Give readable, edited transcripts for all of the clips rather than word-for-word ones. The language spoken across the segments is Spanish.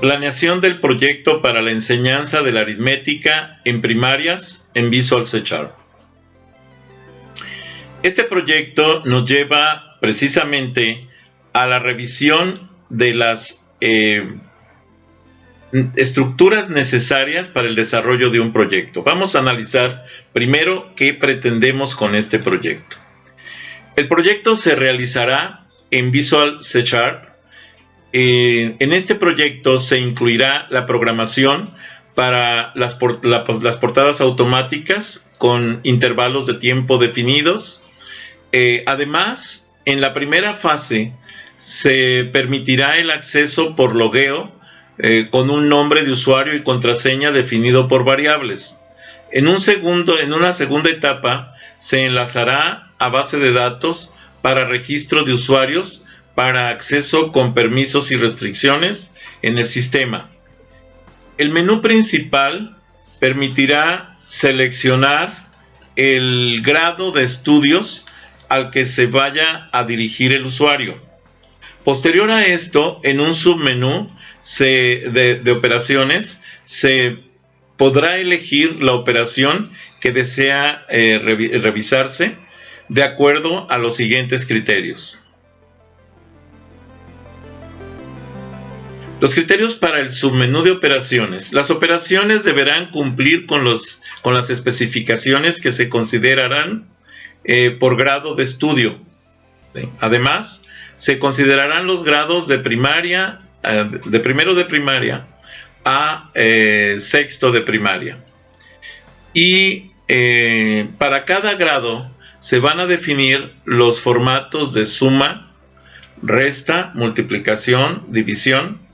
Planeación del proyecto para la enseñanza de la aritmética en primarias en Visual C#. Este proyecto nos lleva precisamente a la revisión de las estructuras necesarias para el desarrollo de un proyecto. Vamos a analizar primero qué pretendemos con este proyecto. El proyecto se realizará en Visual C#. En este proyecto se incluirá la programación para las portadas automáticas con intervalos de tiempo definidos. Además, en la primera fase se permitirá el acceso por logueo con un nombre de usuario y contraseña definido por variables. En una segunda etapa se enlazará a base de datos para registro de usuarios para acceso con permisos y restricciones en el sistema. El menú principal permitirá seleccionar el grado de estudios al que se vaya a dirigir el usuario. Posterior a esto, en un submenú de operaciones, se podrá elegir la operación que desea revisarse de acuerdo a los siguientes criterios. Los criterios para el submenú de operaciones. Las operaciones deberán cumplir con las especificaciones que se considerarán por grado de estudio. ¿Sí? Además, se considerarán los grados de primaria, de primero de primaria a sexto de primaria. Y para cada grado se van a definir los formatos de suma, resta, multiplicación, división,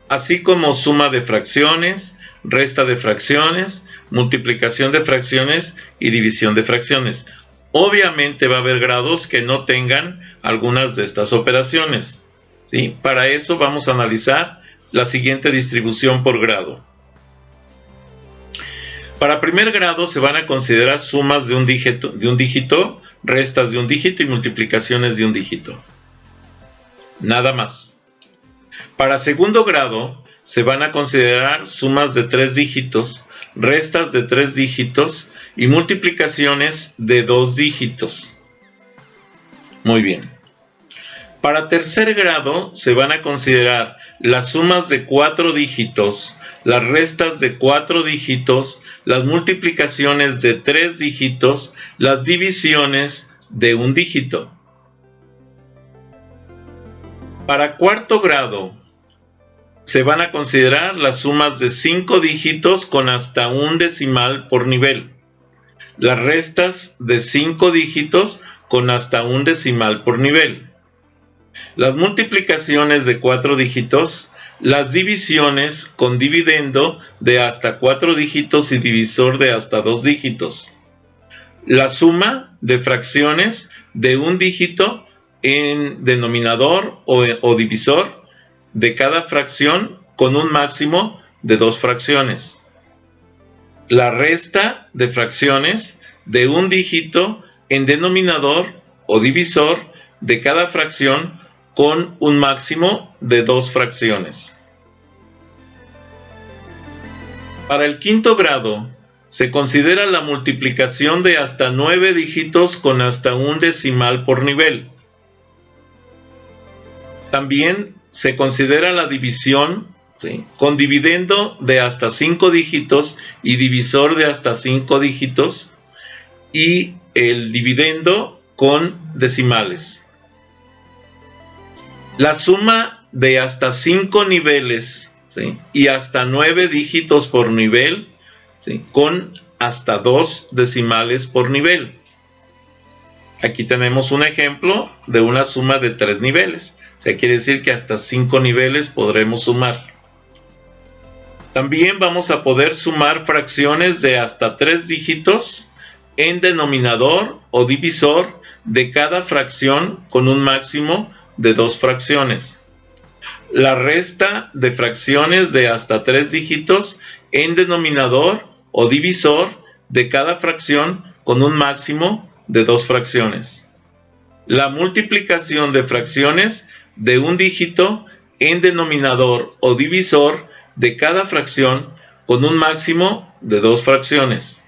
así como suma de fracciones, resta de fracciones, multiplicación de fracciones y división de fracciones. Obviamente va a haber grados que no tengan algunas de estas operaciones, ¿sí? Para eso vamos a analizar la siguiente distribución por grado. Para primer grado se van a considerar sumas de un dígito, restas de un dígito y multiplicaciones de un dígito. Nada más. Para segundo grado se van a considerar sumas de 3 dígitos, restas de 3 dígitos y multiplicaciones de 2 dígitos. Muy bien. Para tercer grado se van a considerar las sumas de 4 dígitos, las restas de 4 dígitos, las multiplicaciones de 3 dígitos, las divisiones de 1 dígito. Para cuarto grado se van a considerar las sumas de 5 dígitos con hasta un decimal por nivel, las restas de 5 dígitos con hasta un decimal por nivel, las multiplicaciones de 4 dígitos, las divisiones con dividendo de hasta 4 dígitos y divisor de hasta 2 dígitos, la suma de fracciones de 1 dígito en denominador o divisor de cada fracción con un máximo de 2 fracciones, la resta de fracciones de 1 dígito en denominador o divisor de cada fracción con un máximo de 2 fracciones. Para el quinto grado se considera la multiplicación de hasta 9 dígitos con hasta un decimal por nivel. También se considera la división, ¿sí?, con dividendo de hasta 5 dígitos y divisor de hasta 5 dígitos, y el dividendo con decimales. La suma de hasta 5 niveles, ¿sí?, y hasta 9 dígitos por nivel, ¿sí?, con hasta 2 decimales por nivel. Aquí tenemos un ejemplo de una suma de 3 niveles. O sea, quiere decir que hasta 5 niveles podremos sumar. También vamos a poder sumar fracciones de hasta 3 dígitos en denominador o divisor de cada fracción con un máximo de 2 fracciones. La resta de fracciones de hasta 3 dígitos en denominador o divisor de cada fracción con un máximo de 2 fracciones. La multiplicación de fracciones de 1 dígito en denominador o divisor de cada fracción con un máximo de 2 fracciones.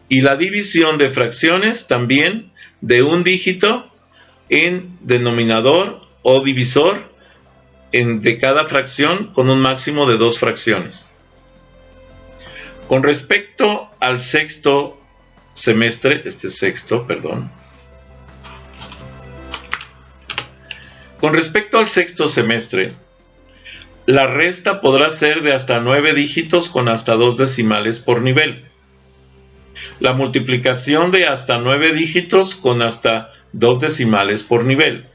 Y la división de fracciones también de un dígito en denominador o divisor de cada fracción con un máximo de 2 fracciones. Con respecto al sexto semestre, Con respecto al sexto semestre, la resta podrá ser de hasta 9 dígitos con hasta 2 decimales por nivel. La multiplicación de hasta 9 dígitos con hasta 2 decimales por nivel.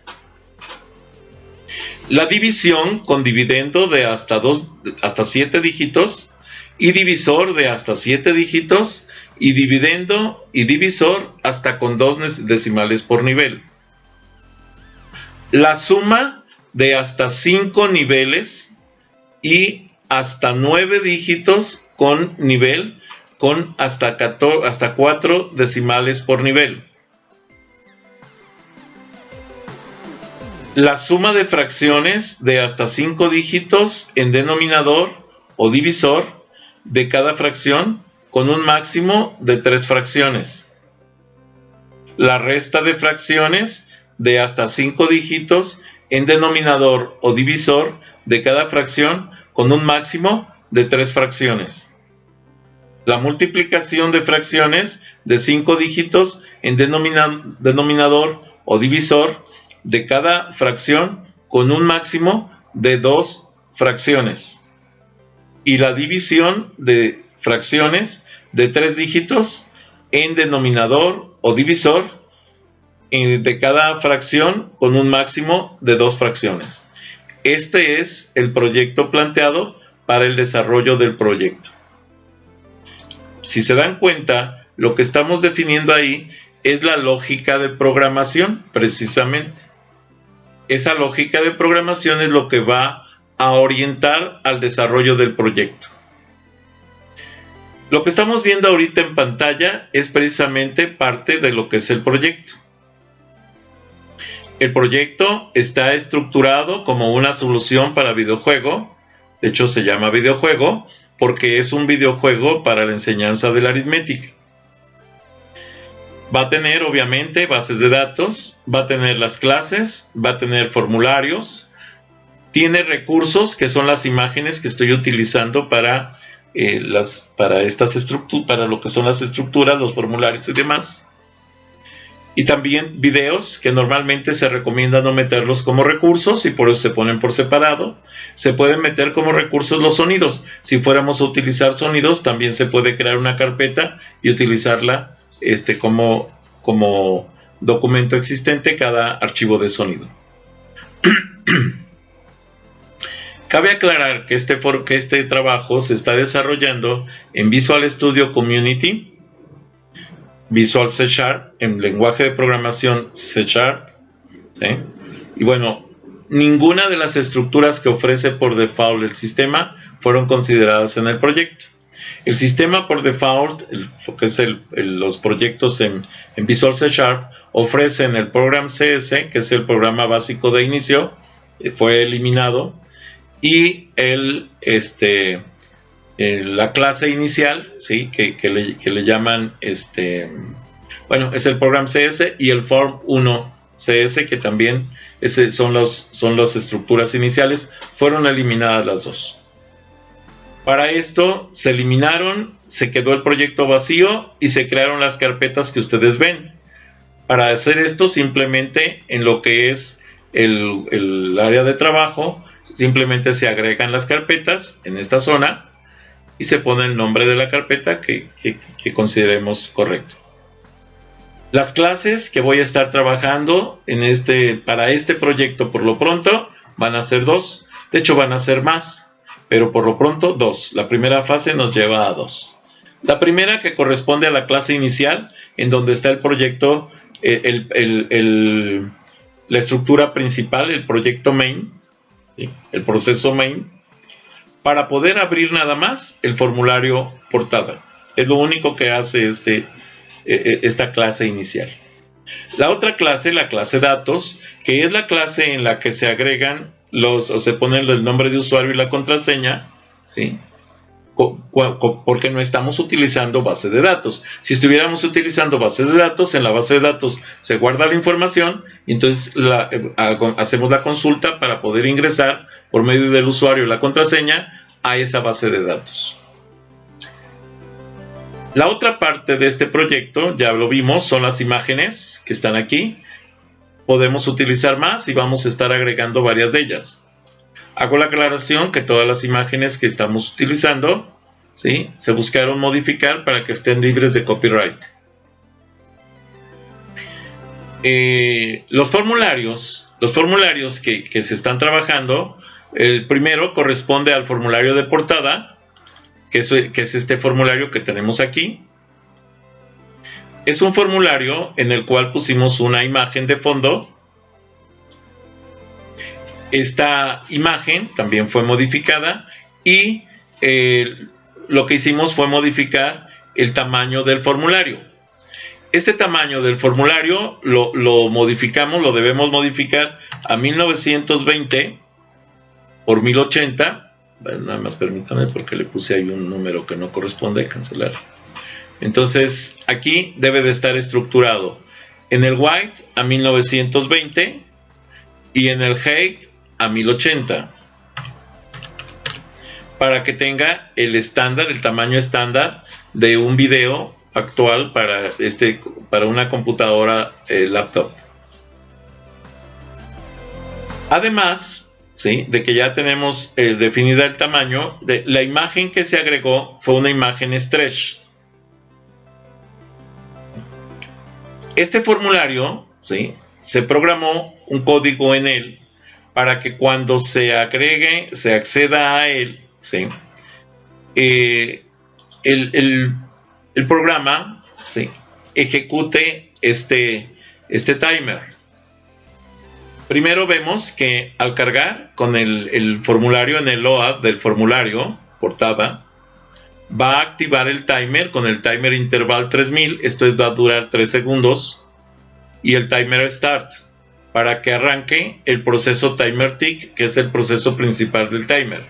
La división con dividendo de hasta 7 dígitos y divisor de hasta 7 dígitos y dividendo y divisor hasta con 2 decimales por nivel. La suma de hasta 5 niveles y hasta 9 dígitos con nivel con hasta 4 decimales por nivel. La suma de fracciones de hasta 5 dígitos en denominador o divisor de cada fracción con un máximo de 3 fracciones. La resta de fracciones de hasta 5 dígitos en denominador o divisor de cada fracción con un máximo de 3 fracciones. La multiplicación de fracciones de 5 dígitos en denominador o divisor de cada fracción con un máximo de 2 fracciones. Y la división de fracciones de 3 dígitos en denominador o divisor de cada fracción con un máximo de 2 fracciones. Este es el proyecto planteado para el desarrollo del proyecto. Si se dan cuenta, lo que estamos definiendo ahí es la lógica de programación, precisamente. Esa lógica de programación es lo que va a orientar al desarrollo del proyecto. Lo que estamos viendo ahorita en pantalla es precisamente parte de lo que es el proyecto. El proyecto está estructurado como una solución para videojuego. De hecho, se llama videojuego porque es un videojuego para la enseñanza de la aritmética. Va a tener, obviamente, bases de datos, va a tener las clases, va a tener formularios, tiene recursos que son las imágenes que estoy utilizando para lo que son las estructuras, los formularios y demás. Y también videos que normalmente se recomienda no meterlos como recursos y por eso se ponen por separado. Se pueden meter como recursos los sonidos. Si fuéramos a utilizar sonidos, también se puede crear una carpeta y utilizarla como documento existente cada archivo de sonido. Cabe aclarar que este trabajo se está desarrollando en Visual Studio Community, Visual C#, en lenguaje de programación C#, ¿sí? Y bueno, ninguna de las estructuras que ofrece por default el sistema fueron consideradas en el proyecto. El sistema por default, lo que es los proyectos en Visual C#, ofrecen el Program CS, que es el programa básico de inicio, fue eliminado, y la clase inicial, ¿sí? que le llaman, es el Program CS, y el Form 1 CS, que también son las estructuras iniciales, fueron eliminadas las dos. Para esto se eliminaron, se quedó el proyecto vacío y se crearon las carpetas que ustedes ven. Para hacer esto, simplemente en lo que es el área de trabajo, simplemente se agregan las carpetas en esta zona y se pone el nombre de la carpeta que consideremos correcto. Las clases que voy a estar trabajando para este proyecto por lo pronto van a ser 2. De hecho van a ser más, pero por lo pronto 2. La primera fase nos lleva a 2. La primera, que corresponde a la clase inicial, en donde está el proyecto, la estructura principal, el proyecto main, ¿sí? El proceso main, para poder abrir nada más el formulario portada. Es lo único que hace esta clase inicial. La otra clase, la clase datos, que es la clase en la que se agregan o se ponen el nombre de usuario y la contraseña, ¿sí? Porque no estamos utilizando base de datos. Si estuviéramos utilizando base de datos, en la base de datos se guarda la información y entonces hacemos la consulta para poder ingresar por medio del usuario y la contraseña a esa base de datos. La otra parte de este proyecto, ya lo vimos, son las imágenes que están aquí. Podemos utilizar más y vamos a estar agregando varias de ellas. Hago la aclaración que todas las imágenes que estamos utilizando, ¿sí?, se buscaron modificar para que estén libres de copyright. Los formularios que se están trabajando, el primero corresponde al formulario de portada, que es este formulario que tenemos aquí. Es un formulario en el cual pusimos una imagen de fondo. Esta imagen también fue modificada y lo que hicimos fue modificar el tamaño del formulario. Este tamaño del formulario lo modificamos, lo debemos modificar a 1920 por 1080. Nada más permítame porque le puse ahí un número que no corresponde, cancelar. Entonces aquí debe de estar estructurado en el white a 1920 y en el height a 1080 para que tenga el estándar, el tamaño estándar de un video actual para una computadora laptop. Además, ¿sí?, de que ya tenemos definida el tamaño, la imagen que se agregó fue una imagen stretch. Este formulario, ¿sí?, se programó un código en él para que cuando se acceda a él, ¿sí?, el programa, ¿sí?, ejecute este timer. Primero vemos que al cargar con el formulario en el load del formulario, portada, va a activar el timer con el timer interval 3000, esto va a durar 3 segundos, y el timer start, para que arranque el proceso timer tick, que es el proceso principal del timer.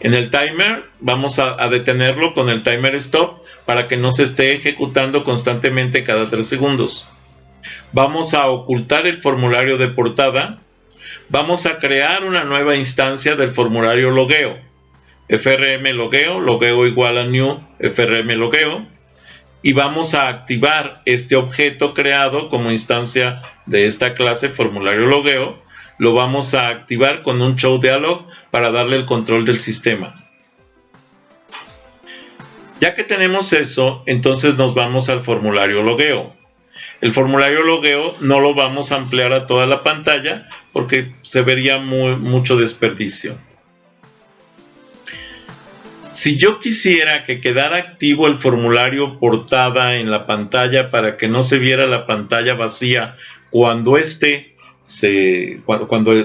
En el timer vamos a detenerlo con el timer stop para que no se esté ejecutando constantemente cada 3 segundos. Vamos a ocultar el formulario de portada. Vamos a crear una nueva instancia del formulario logueo. frm logueo igual a new frm logueo. Y vamos a activar este objeto creado como instancia de esta clase formulario logueo. Lo vamos a activar con un show dialog para darle el control del sistema. Ya que tenemos eso, entonces nos vamos al formulario logueo. El formulario logueo no lo vamos a ampliar a toda la pantalla porque se vería mucho desperdicio. Si yo quisiera que quedara activo el formulario portada en la pantalla para que no se viera la pantalla vacía cuando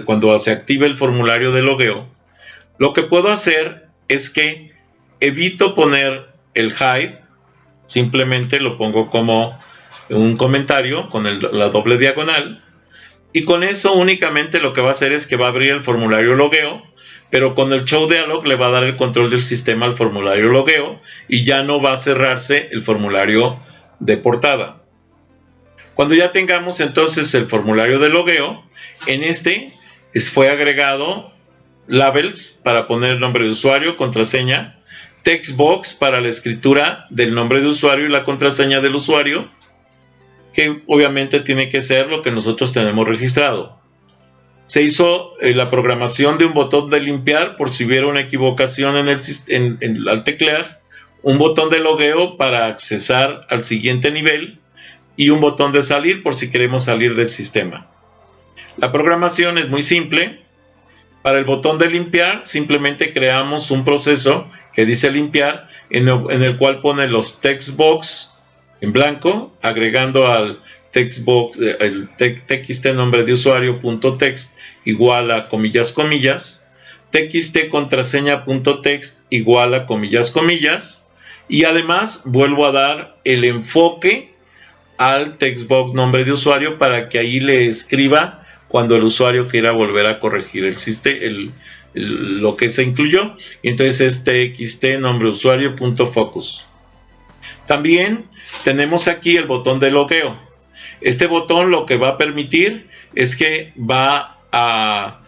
cuando se active el formulario de logueo, lo que puedo hacer es que evito poner el hide, simplemente lo pongo como un comentario con la doble diagonal, y con eso únicamente lo que va a hacer es que va a abrir el formulario logueo, pero con el show dialog le va a dar el control del sistema al formulario logueo y ya no va a cerrarse el formulario de portada. Cuando ya tengamos entonces el formulario de logueo, en fue agregado labels para poner el nombre de usuario, contraseña, text box para la escritura del nombre de usuario y la contraseña del usuario, que obviamente tiene que ser lo que nosotros tenemos registrado. Se hizo la programación de un botón de limpiar por si hubiera una equivocación al teclear, un botón de logueo para accesar al siguiente nivel y un botón de salir por si queremos salir del sistema. La programación es muy simple. Para el botón de limpiar simplemente creamos un proceso que dice limpiar en el cual pone los text box en blanco, agregando al textbox el txt nombre de usuario punto text igual a comillas comillas, txt contraseña punto text igual a comillas comillas, y además vuelvo a dar el enfoque al textbox nombre de usuario para que ahí le escriba cuando el usuario quiera volver a corregir lo que se incluyó. Y entonces es txt nombre usuario .focus. También tenemos aquí el botón de logueo. Este botón lo que va a permitir es que me va a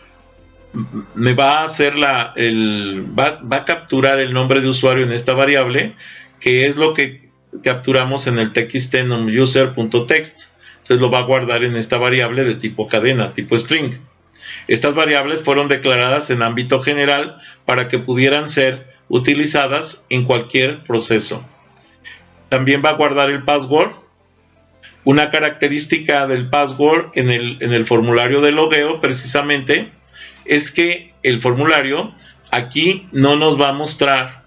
hacer va a capturar el nombre de usuario en esta variable, que es lo que capturamos en el txt_user.text. Entonces lo va a guardar en esta variable de tipo cadena, tipo string. Estas variables fueron declaradas en ámbito general para que pudieran ser utilizadas en cualquier proceso. También va a guardar el password. Una característica del password en el formulario de logueo precisamente es que el formulario aquí no nos va a mostrar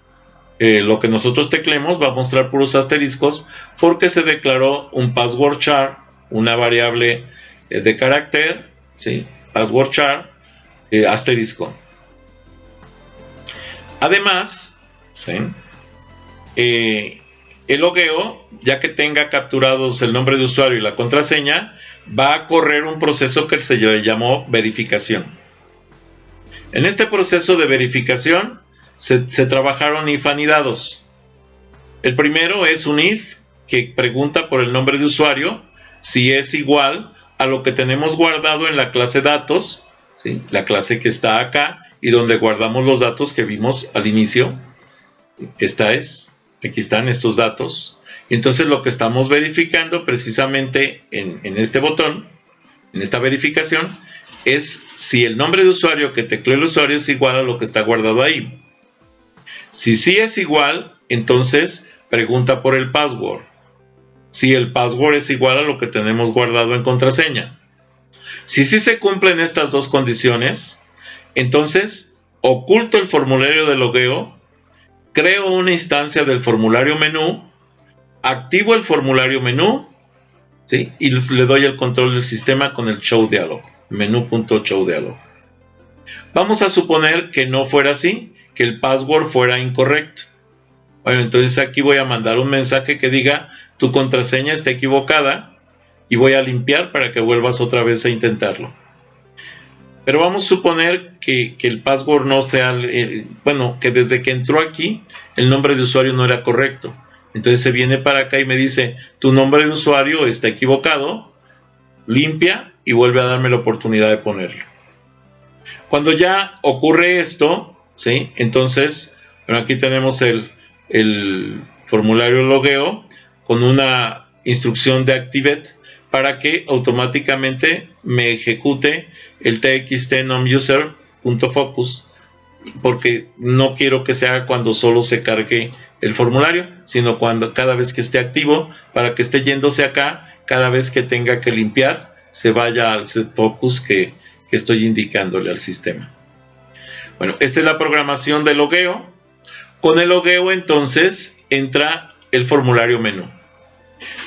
lo que nosotros teclemos, va a mostrar puros asteriscos porque se declaró un password char, una variable de carácter, ¿sí? Password char asterisco. Además, ¿sí? El logueo, ya que tenga capturados el nombre de usuario y la contraseña, va a correr un proceso que se le llamó verificación. En este proceso de verificación se trabajaron if anidados. El primero es un if que pregunta por el nombre de usuario si es igual a lo que tenemos guardado en la clase datos, ¿sí? La clase que está acá y donde guardamos los datos que vimos al inicio. Aquí están estos datos. Entonces lo que estamos verificando precisamente en este botón, en esta verificación, es si el nombre de usuario que tecleó el usuario es igual a lo que está guardado ahí. Si sí es igual, entonces pregunta por el password. Si el password es igual a lo que tenemos guardado en contraseña. Si sí se cumplen estas dos condiciones, entonces oculto el formulario de logueo, creo una instancia del formulario menú, activo el formulario menú, ¿sí? Y le doy el control del sistema con el show dialog, menú.show dialog. Vamos a suponer que no fuera así, que el password fuera incorrecto. Bueno, entonces aquí voy a mandar un mensaje que diga tu contraseña está equivocada y voy a limpiar para que vuelvas otra vez a intentarlo. Pero vamos a suponer que el password no sea, que desde que entró aquí el nombre de usuario no era correcto. Entonces se viene para acá y me dice tu nombre de usuario está equivocado, limpia y vuelve a darme la oportunidad de ponerlo. Cuando ya ocurre esto, ¿sí? Entonces, aquí tenemos el formulario logueo con una instrucción de activate para que automáticamente me ejecute el txt_nomuser.focus, porque no quiero que se haga cuando solo se cargue el formulario, sino cada vez que esté activo, para que esté yéndose acá cada vez que tenga que limpiar, se vaya al set focus que estoy indicándole al sistema. Bueno, esta es la programación de logueo. Con el logueo entonces entra el formulario menú.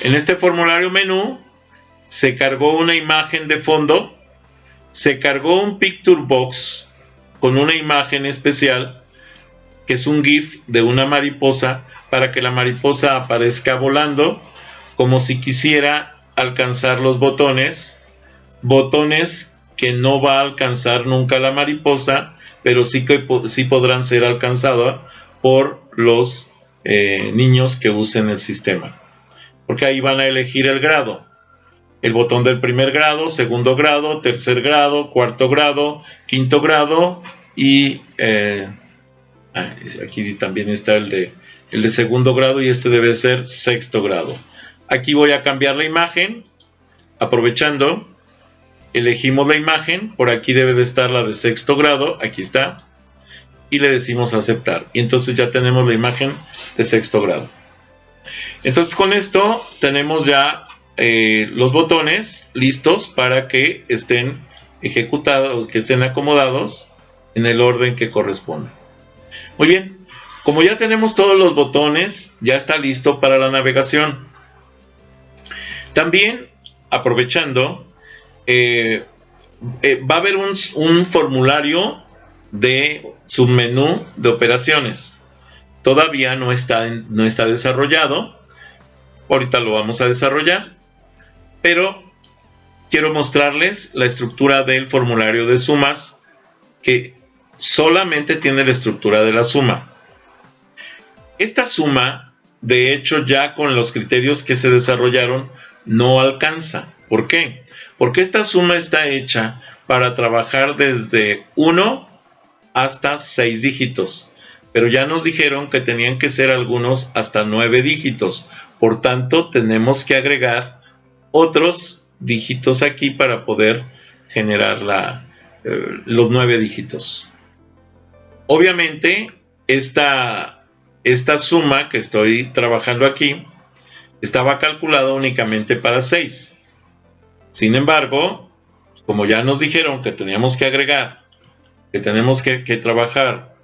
En este formulario menú se cargó una imagen de fondo, se cargó un picture box con una imagen especial que es un GIF de una mariposa para que la mariposa aparezca volando como si quisiera alcanzar los botones que no va a alcanzar nunca la mariposa, pero sí podrán ser alcanzados por los niños que usen el sistema, porque ahí van a elegir el grado, el botón del primer grado, segundo grado, tercer grado, cuarto grado, quinto grado y aquí también está el de segundo grado y este debe ser sexto grado. Aquí voy a cambiar la imagen, aprovechando, elegimos la imagen, por aquí debe de estar la de sexto grado, aquí está, y le decimos aceptar, y entonces ya tenemos la imagen de sexto grado. Entonces con esto tenemos ya los botones listos para que estén ejecutados, que estén acomodados en el orden que corresponde. Muy bien, como ya tenemos todos los botones, ya está listo para la navegación. También, aprovechando, va a haber un formulario de submenú de operaciones. Todavía no está desarrollado. Ahorita lo vamos a desarrollar. pero quiero mostrarles la estructura del formulario de sumas, que solamente tiene la estructura de la suma. Esta suma, de hecho, ya con los criterios que se desarrollaron, no alcanza. ¿Por qué? Porque esta suma está hecha para trabajar desde 1 hasta 6 dígitos, pero ya nos dijeron que tenían que ser algunos hasta 9 dígitos. Por tanto, tenemos que agregar otros dígitos aquí para poder generar los 9 dígitos. Obviamente, esta suma que estoy trabajando aquí estaba calculada únicamente para 6. Sin embargo, como ya nos dijeron que teníamos que agregar, que tenemos que trabajar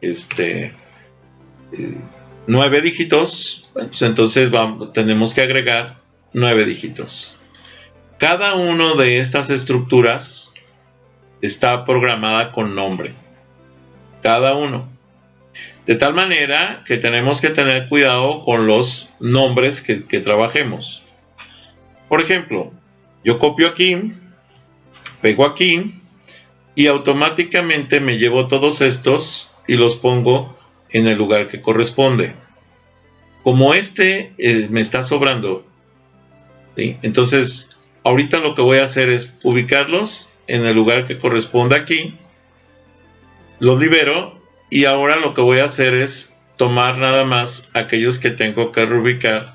9 dígitos, pues entonces tenemos que agregar 9 dígitos. Cada una de estas estructuras está programada con nombre. Cada uno. De tal manera que tenemos que tener cuidado con los nombres que trabajemos. Por ejemplo, yo copio aquí, pego aquí y automáticamente me llevo todos estos y los pongo en el lugar que corresponde. Como me está sobrando, ¿sí? Entonces ahorita lo que voy a hacer es ubicarlos en el lugar que corresponde aquí, los libero y ahora lo que voy a hacer es tomar nada más aquellos que tengo que reubicar.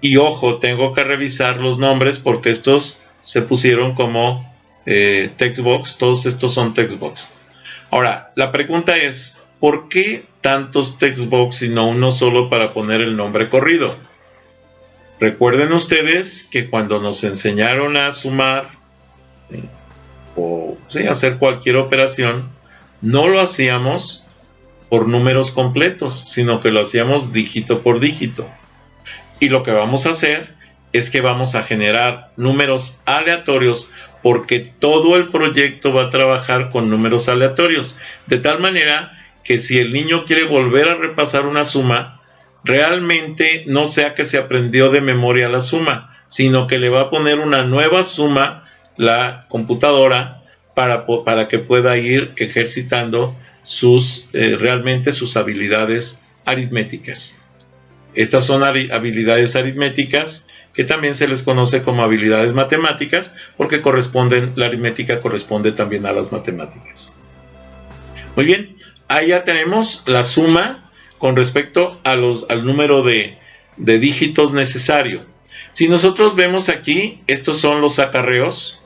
Y ojo, tengo que revisar los nombres porque estos se pusieron como textbox, todos estos son textbox. Ahora, la pregunta es, ¿por qué tantos textbox y no uno solo para poner el nombre corrido? Recuerden ustedes que cuando nos enseñaron a sumar o hacer cualquier operación, no lo hacíamos por números completos, sino que lo hacíamos dígito por dígito. Y lo que vamos a hacer es que vamos a generar números aleatorios porque todo el proyecto va a trabajar con números aleatorios. De tal manera que si el niño quiere volver a repasar una suma, realmente no sea que se aprendió de memoria la suma, sino que le va a poner una nueva suma la computadora para que pueda ir ejercitando realmente sus habilidades aritméticas. Estas son habilidades aritméticas que también se les conoce como habilidades matemáticas porque la aritmética corresponde también a las matemáticas. Muy bien, ahí ya tenemos la suma con respecto al número de dígitos necesario. Si nosotros vemos aquí, estos son los acarreos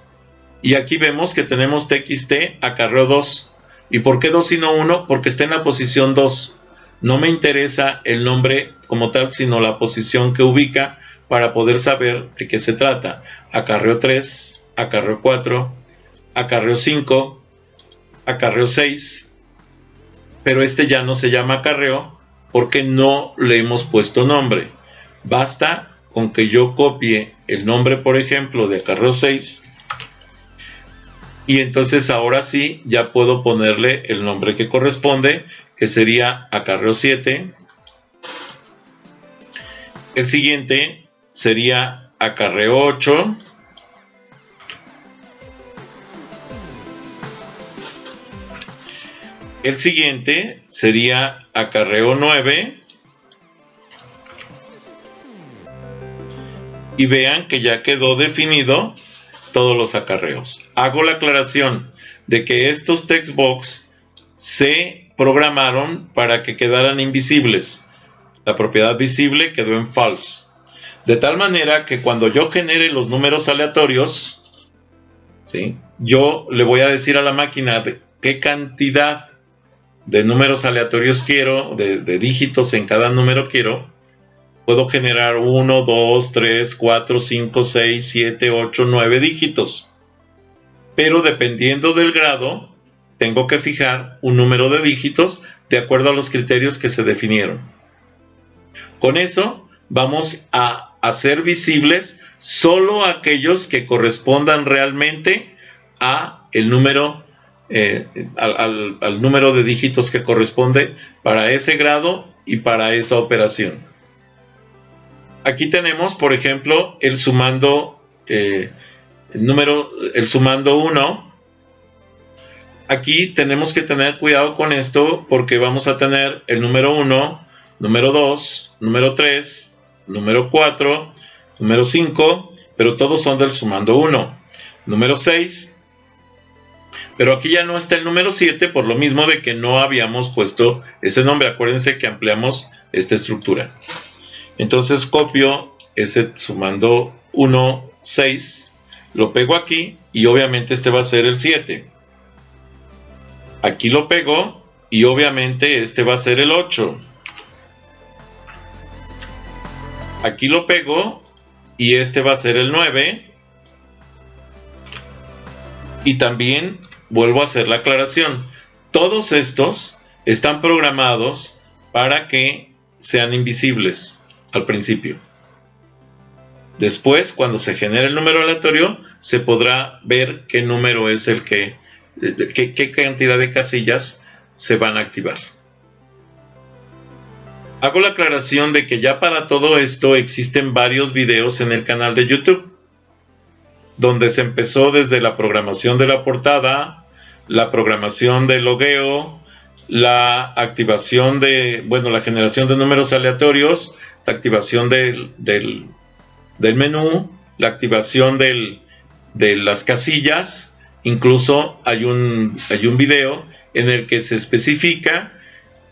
y aquí vemos que tenemos txt acarreo 2. ¿Y por qué 2 y no 1? Porque está en la posición 2. No me interesa el nombre como tal, sino la posición que ubica para poder saber de qué se trata. Acarreo 3, acarreo 4, acarreo 5, acarreo 6. Pero este ya no se llama acarreo porque no le hemos puesto nombre. Basta con que yo copie el nombre, por ejemplo, de acarreo 6. Y entonces ahora sí ya puedo ponerle el nombre que corresponde, que sería acarreo 7. El siguiente sería acarreo 8. El siguiente sería acarreo 9. Y vean que ya quedó definido todos los acarreos. Hago la aclaración de que estos textbox se programaron para que quedaran invisibles. La propiedad visible quedó en false. De tal manera que cuando yo genere los números aleatorios, ¿sí?, yo le voy a decir a la máquina qué cantidad de números aleatorios quiero, de dígitos en cada número quiero. Puedo generar 1, 2, 3, 4, 5, 6, 7, 8, 9 dígitos. Pero dependiendo del grado, tengo que fijar un número de dígitos de acuerdo a los criterios que se definieron. Con eso vamos a hacer visibles solo aquellos que correspondan realmente a el número, al número de dígitos que corresponde para ese grado y para esa operación. Aquí tenemos, por ejemplo, el sumando el sumando 1. Aquí tenemos que tener cuidado con esto porque vamos a tener el número 1, número 2, número 3, número 4, número 5, pero todos son del sumando 1. Número 6, pero aquí ya no está el número 7 por lo mismo de que no habíamos puesto ese nombre. Acuérdense que ampliamos esta estructura. Entonces copio ese sumando 1, 6, lo pego aquí y obviamente este va a ser el 7. Aquí lo pego y obviamente este va a ser el 8. Aquí lo pego y este va a ser el 9. Y también vuelvo a hacer la aclaración. Todos estos están programados para que sean invisibles al principio. Después, cuando se genere el número aleatorio, se podrá ver qué número es el qué cantidad de casillas se van a activar. Hago la aclaración de que ya para todo esto existen varios videos en el canal de YouTube, donde se empezó desde la programación de la portada, la programación del logueo, la activación la generación de números aleatorios, la activación del menú, la activación de las casillas. Incluso hay un video en el que se especifica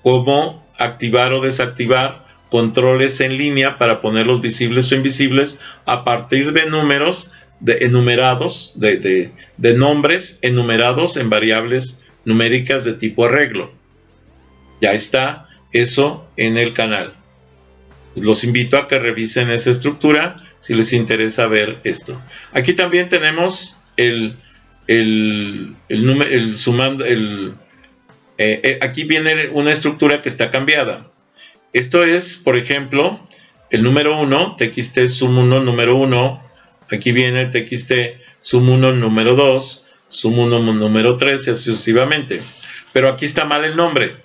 cómo activar o desactivar controles en línea para ponerlos visibles o invisibles a partir de números enumerados, de nombres enumerados en variables numéricas de tipo arreglo. Ya está eso en el canal. Los invito a que revisen esa estructura si les interesa ver esto. Aquí también tenemos aquí viene una estructura que está cambiada. Esto es, por ejemplo, el número 1, txt sum 1 número 1. Aquí viene txt sum 1 número 2, sum 1 número 3 y así sucesivamente. Pero aquí está mal el nombre,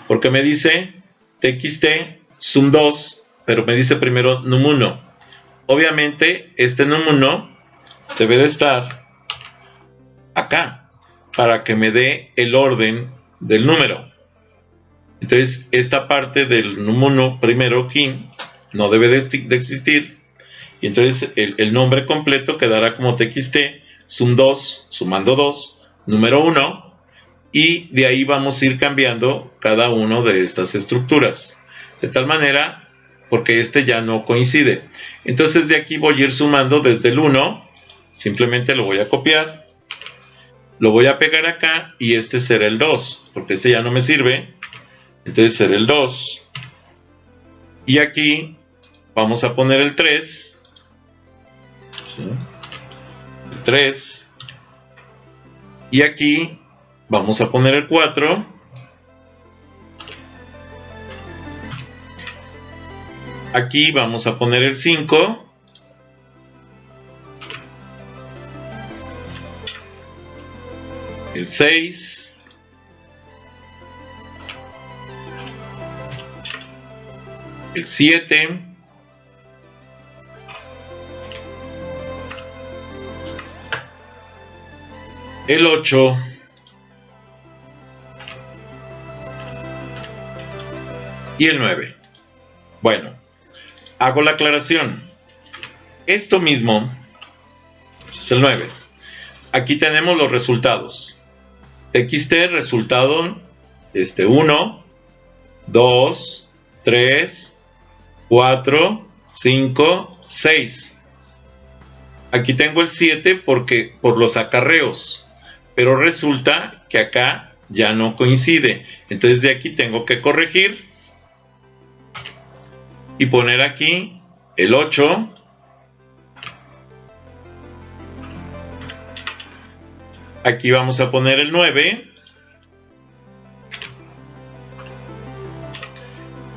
porque me dice txt sum 2, pero me dice primero num1. Obviamente este num1 debe de estar acá para que me dé el orden del número. Entonces esta parte del num1 primero aquí no debe de existir, y entonces el nombre completo quedará como txt sum 2, sumando 2, número 1, y de ahí vamos a ir cambiando cada uno de estas estructuras, de tal manera, porque este ya no coincide. Entonces de aquí voy a ir sumando desde el 1, simplemente lo voy a copiar, lo voy a pegar acá y este será el 2, porque este ya no me sirve, entonces será el 2. Y aquí vamos a poner el 3, ¿sí? El 3, y aquí vamos a poner el 4, aquí vamos a poner el 5, el 6, el 7, el 8, y el 9. Bueno, hago la aclaración. Esto mismo es el 9. Aquí tenemos los resultados. Txt resultado 1, 2, 3, 4, 5, 6. Aquí tengo el 7 por los acarreos, pero resulta que acá ya no coincide. Entonces de aquí tengo que corregir y poner aquí el 8. Aquí vamos a poner el 9.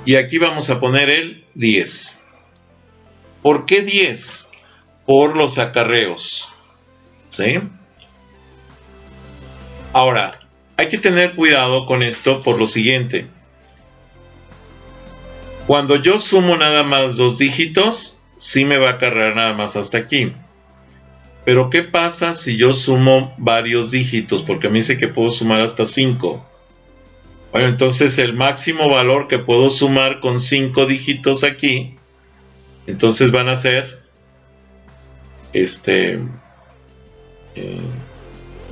Y aquí vamos a poner el 10. ¿Por qué 10? Por los acarreos, ¿sí? Ahora, hay que tener cuidado con esto por lo siguiente. Cuando yo sumo nada más 2 dígitos, sí me va a acarrear nada más hasta aquí. Pero ¿qué pasa si yo sumo varios dígitos? Porque me dice que puedo sumar hasta 5. Bueno, entonces el máximo valor que puedo sumar con 5 dígitos aquí, entonces van a ser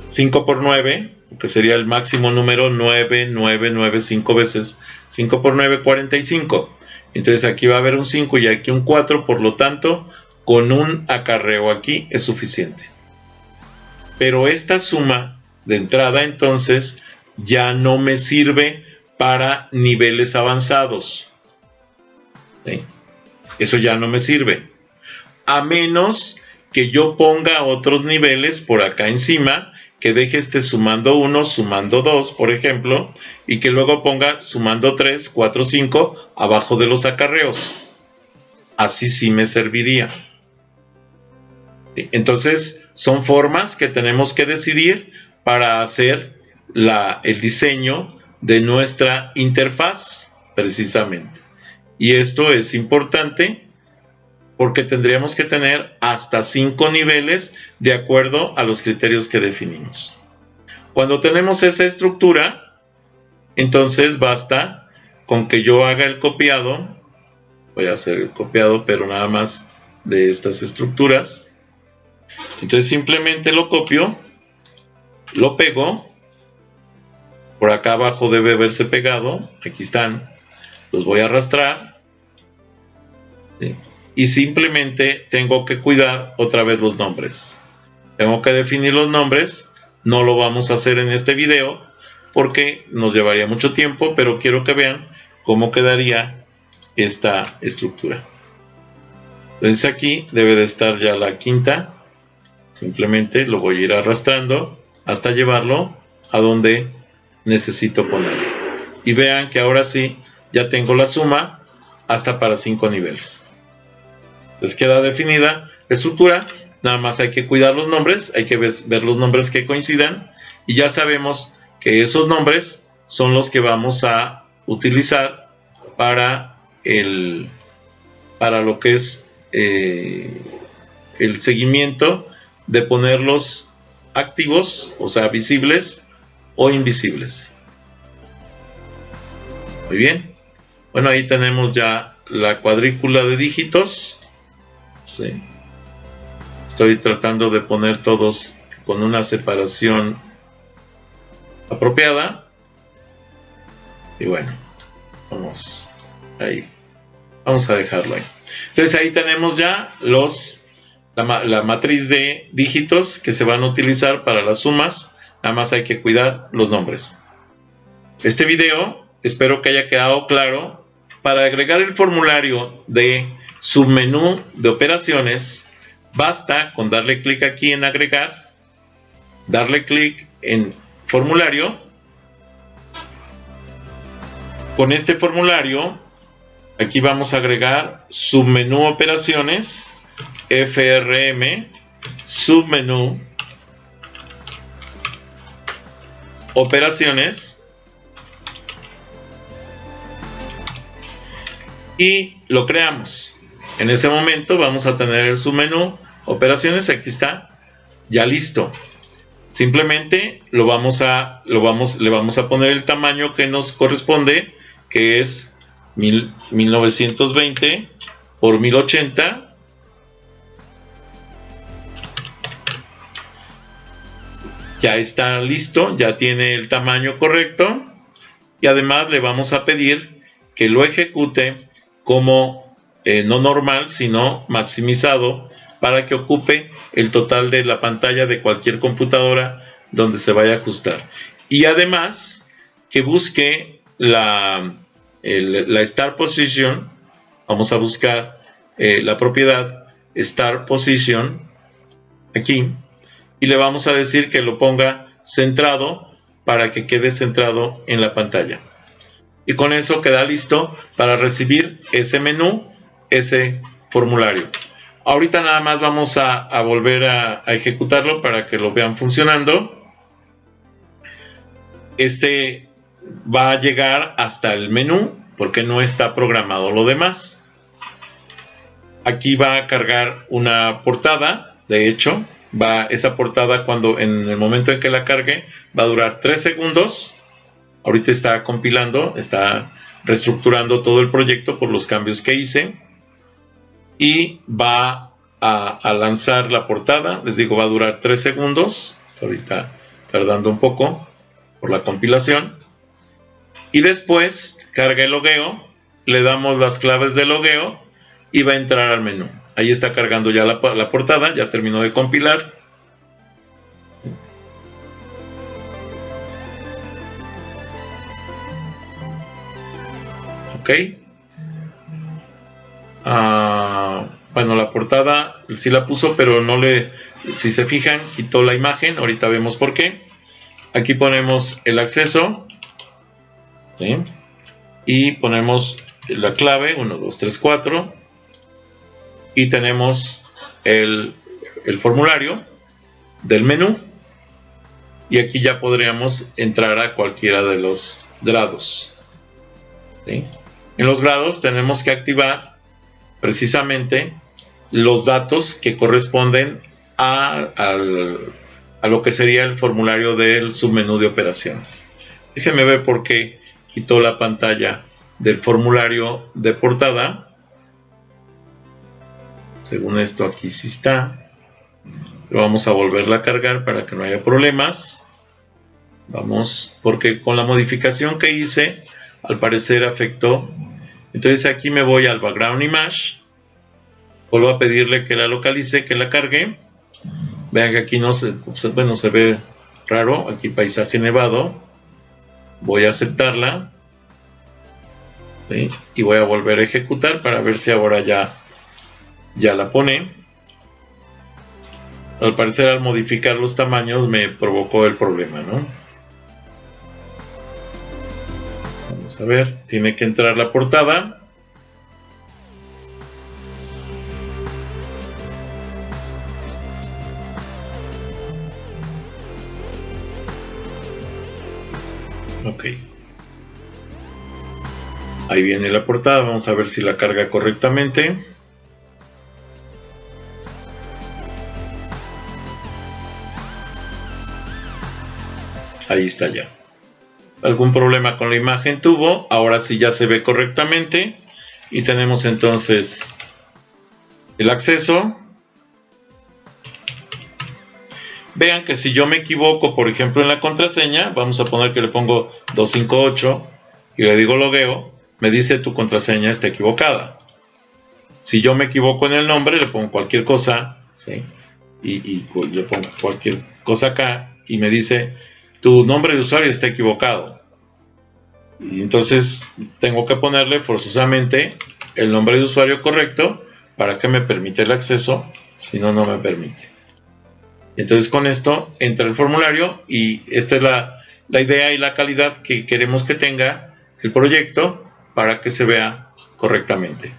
5 por 9, que sería el máximo número 9, 9, 9, 5 veces. 5 por 9, 45. Entonces aquí va a haber un 5 y aquí un 4, por lo tanto, con un acarreo aquí es suficiente. Pero esta suma de entrada entonces ya no me sirve para niveles avanzados. ¿Sí? Eso ya no me sirve. A menos que yo ponga otros niveles por acá encima, que deje sumando 1, sumando 2, por ejemplo, y que luego ponga sumando 3, 4, 5 abajo de los acarreos. Así sí me serviría. Entonces, son formas que tenemos que decidir para hacer el diseño de nuestra interfaz, precisamente. Y esto es importante porque tendríamos que tener hasta 5 niveles de acuerdo a los criterios que definimos. Cuando tenemos esa estructura, entonces basta con que yo haga el copiado. Voy a hacer el copiado, pero nada más de estas estructuras. Entonces simplemente lo copio, lo pego. Por acá abajo debe haberse pegado. Aquí están. Los voy a arrastrar. ¿Sí? Y simplemente tengo que cuidar otra vez los nombres. Tengo que definir los nombres. No lo vamos a hacer en este video porque nos llevaría mucho tiempo, pero quiero que vean cómo quedaría esta estructura. Entonces aquí debe de estar ya la quinta. Simplemente lo voy a ir arrastrando hasta llevarlo a donde necesito ponerlo. Y vean que ahora sí ya tengo la suma hasta para 5 niveles. Entonces queda definida la estructura. Nada más hay que cuidar los nombres, hay que ver los nombres que coincidan y ya sabemos que esos nombres son los que vamos a utilizar para lo que es el seguimiento de ponerlos activos, o sea, visibles o invisibles. Muy bien. Bueno, ahí tenemos ya la cuadrícula de dígitos. Sí. Estoy tratando de poner todos con una separación apropiada. Y bueno, vamos ahí. Vamos a dejarlo ahí. Entonces ahí tenemos ya la matriz de dígitos que se van a utilizar para las sumas. Nada más hay que cuidar los nombres. Este video espero que haya quedado claro. Para agregar el formulario de submenú de operaciones, basta con darle clic aquí en agregar, darle clic en formulario. Con este formulario, aquí vamos a agregar submenú operaciones, FRM, submenú operaciones, y lo creamos. En ese momento vamos a tener el submenú operaciones, aquí está, ya listo. Simplemente le vamos a poner el tamaño que nos corresponde, que es 1920 por 1080. Ya está listo, ya tiene el tamaño correcto y además le vamos a pedir que lo ejecute como no normal, sino maximizado, para que ocupe el total de la pantalla de cualquier computadora donde se vaya a ajustar. Y además que busque la Start Position. Vamos a buscar la propiedad Start Position aquí y le vamos a decir que lo ponga centrado para que quede centrado en la pantalla. Y con eso queda listo para recibir ese menú, ese formulario. Ahorita nada más vamos a volver a ejecutarlo para que lo vean funcionando. Este va a llegar hasta el menú porque no está programado lo demás. Aquí va a cargar una portada, de hecho, esa portada, cuando en el momento en que la cargue, va a durar 3 segundos. Ahorita está compilando, está reestructurando todo el proyecto por los cambios que hice, y va a lanzar la portada. Les digo, va a durar 3 segundos. Está ahorita tardando un poco por la compilación, y después carga el logueo, le damos las claves de logueo y va a entrar al menú. Ahí está cargando ya la portada, ya terminó de compilar. Ok. Bueno, la portada sí la puso, pero no le, si se fijan, quitó la imagen. Ahorita vemos por qué. Aquí ponemos el acceso, ¿sí? Y ponemos la clave 1, 2, 3, 4, y tenemos el formulario del menú, y aquí ya podríamos entrar a cualquiera de los grados, ¿sí? En los grados tenemos que activar precisamente los datos que corresponden a lo que sería el formulario del submenú de operaciones. Déjenme ver por qué quitó la pantalla del formulario de portada. Según esto, aquí sí está. Pero vamos a volverla a cargar para que no haya problemas. Vamos, porque con la modificación que hice, al parecer afectó. Entonces aquí me voy al background image. Vuelvo a pedirle que la localice, que la cargue. Vean que aquí no se, bueno, se ve raro. Aquí paisaje nevado. Voy a aceptarla, ¿sí? Y voy a volver a ejecutar para ver si ahora ya la pone. Al parecer, al modificar los tamaños me provocó el problema, ¿no? Vamos a ver, tiene que entrar la portada. Ok. Ahí viene la portada, vamos a ver si la carga correctamente. Ahí está ya. Algún problema con la imagen tuvo, ahora sí ya se ve correctamente, y tenemos entonces el acceso. Vean que si yo me equivoco, por ejemplo en la contraseña, vamos a poner que le pongo 258 y le digo logueo, me dice tu contraseña está equivocada. Si yo me equivoco en el nombre, le pongo cualquier cosa, ¿sí? Y le pongo cualquier cosa acá y me dice tu nombre de usuario está equivocado. Y entonces tengo que ponerle forzosamente el nombre de usuario correcto para que me permita el acceso, si no, no me permite. Entonces con esto entra el formulario, y esta es la idea y la calidad que queremos que tenga el proyecto para que se vea correctamente.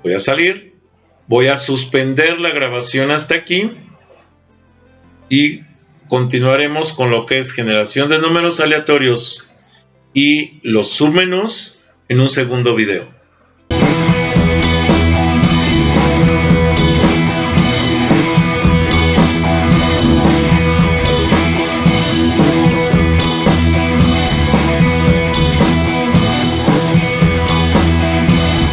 Voy a salir, voy a suspender la grabación hasta aquí y continuaremos con lo que es generación de números aleatorios y los submenús en un segundo video.